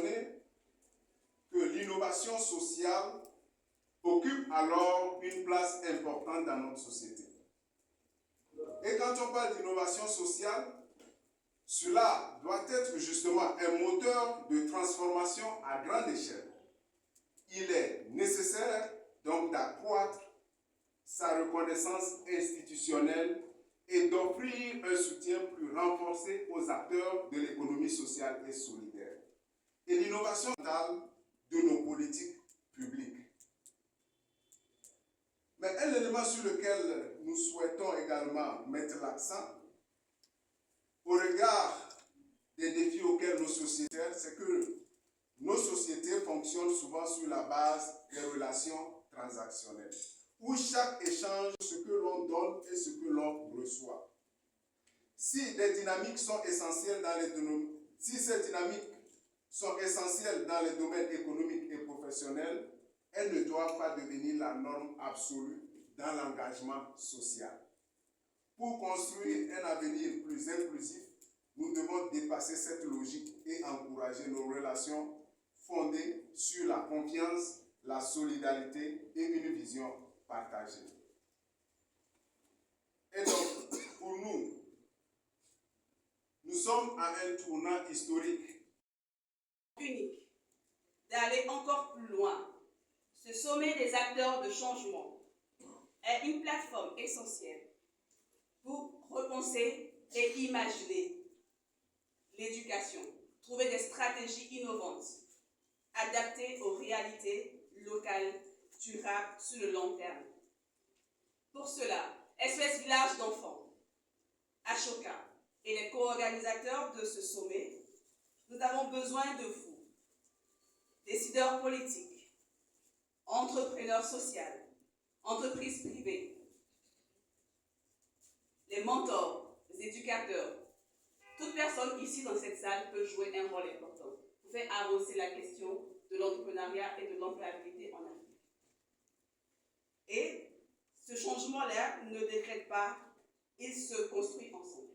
mentionné que l'innovation sociale occupe alors une place importante dans notre société. Et quand on parle d'innovation sociale, cela doit être justement un moteur de transformation à grande échelle. Il est nécessaire donc d'accroître sa reconnaissance institutionnelle et d'offrir un soutien plus renforcé aux acteurs de l'économie sociale et solidaire. Et l'innovation de nos politiques publiques. Mais un élément sur lequel nous souhaitons également mettre l'accent, au regard des défis auxquels nos sociétés, c'est que nos sociétés fonctionnent souvent sur la base des relations transactionnelles, où chaque échange, ce que l'on donne et ce que l'on reçoit. Si des dynamiques sont essentielles dans les domaines économiques et professionnels, elles ne doivent pas devenir la norme absolue dans l'engagement social. Pour construire un avenir plus inclusif, nous devons dépasser cette logique et encourager nos relations fondées sur la confiance, la solidarité et une vision partagée. Et donc, pour nous, nous sommes à un tournant historique. Unique, d'aller encore plus loin. Ce sommet des acteurs de changement est une plateforme essentielle pour repenser et imaginer l'éducation, trouver des stratégies innovantes, adaptées aux réalités locales, durables sur le long terme. Pour cela, SOS Village d'enfants, Ashoka et les co-organisateurs de ce sommet, nous avons besoin de vous, décideurs politiques, entrepreneurs sociaux, entreprises privées, les mentors, les éducateurs. Toute personne ici dans cette salle peut jouer un rôle important pour faire avancer la question de l'entrepreneuriat et de l'employabilité en Afrique. Et ce changement-là ne décrète pas, il se construit ensemble.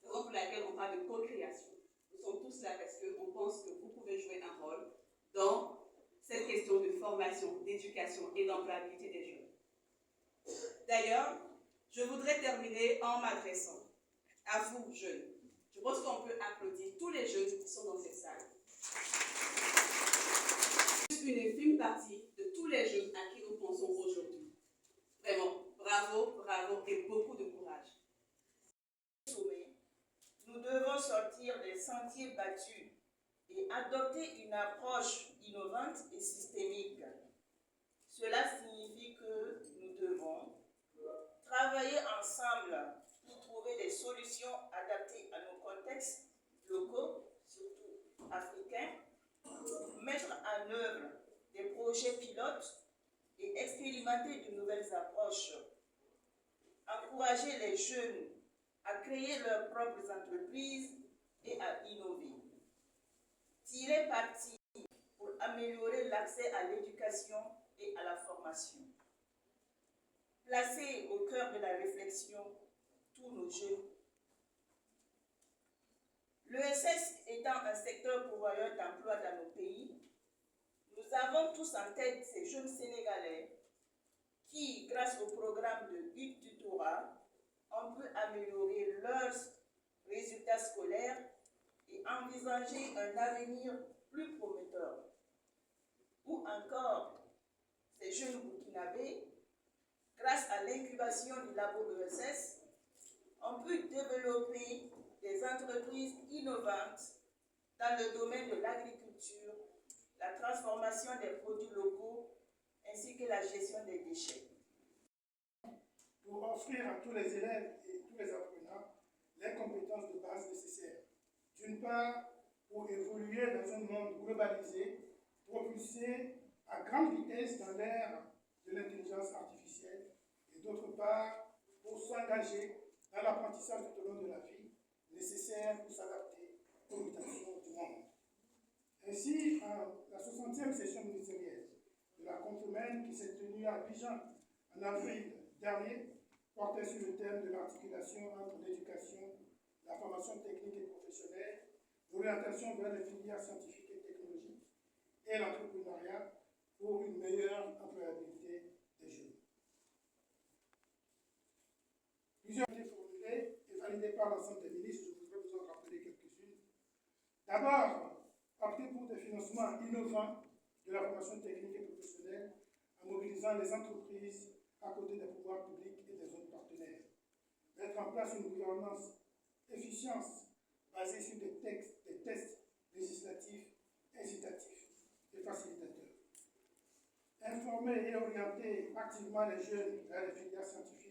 C'est la raison pour laquelle on parle de co-création. Nous sommes tous là parce qu'on pense que vous pouvez jouer un rôle dans cette question de formation, d'éducation et d'employabilité des jeunes. D'ailleurs, je voudrais terminer en m'adressant à vous, jeunes. Je pense qu'on peut applaudir tous les jeunes qui sont dans cette salle. Une infime partie de tous les jeunes à qui nous pensons aujourd'hui. Vraiment, bravo, bravo et beaucoup de courage. Nous devons sortir des sentiers battus et adopter une approche innovante et systémique. Cela signifie que nous devons travailler ensemble pour trouver des solutions adaptées à nos contextes locaux, surtout africains, mettre en œuvre des projets pilotes et expérimenter de nouvelles approches, encourager les jeunes à créer leurs propres entreprises et à innover, tirer parti pour améliorer l'accès à l'éducation et à la formation, placer au cœur de la réflexion tous nos jeunes. L'ESS étant un secteur pourvoyeur d'emplois dans nos pays, nous avons tous en tête ces jeunes Sénégalais qui, grâce au programme de e-tutorat, on peut améliorer leurs résultats scolaires et envisager un avenir plus prometteur. Ou encore, ces jeunes burkinabés, grâce à l'incubation du labo ESS, on peut développer des entreprises innovantes dans le domaine de l'agriculture, la transformation des produits locaux ainsi que la gestion des déchets. Pour offrir à tous les élèves et tous les apprenants les compétences de base nécessaires. D'une part, pour évoluer dans un monde globalisé, propulsé à grande vitesse dans l'ère de l'intelligence artificielle, et d'autre part, pour s'engager dans l'apprentissage tout au long de la vie, nécessaire pour s'adapter aux mutations du monde. Ainsi, la 60e session ministérielle de la Confomène qui s'est tenue à Abidjan en avril dernier portait sur le thème de l'articulation entre l'éducation, la formation technique et professionnelle, l'orientation vers les filières scientifiques et technologiques et l'entrepreneuriat pour une meilleure employabilité des jeunes. Plusieurs ont été formulées et validées par l'ensemble des ministres, je voudrais vous en rappeler quelques-unes. D'abord, opter pour des financements innovants de la formation technique et professionnelle en mobilisant les entreprises à côté des pouvoirs publics et des autres partenaires. Mettre en place une gouvernance efficiente basée sur des tests législatifs, incitatifs et facilitateurs. Informer et orienter activement les jeunes vers les filières scientifiques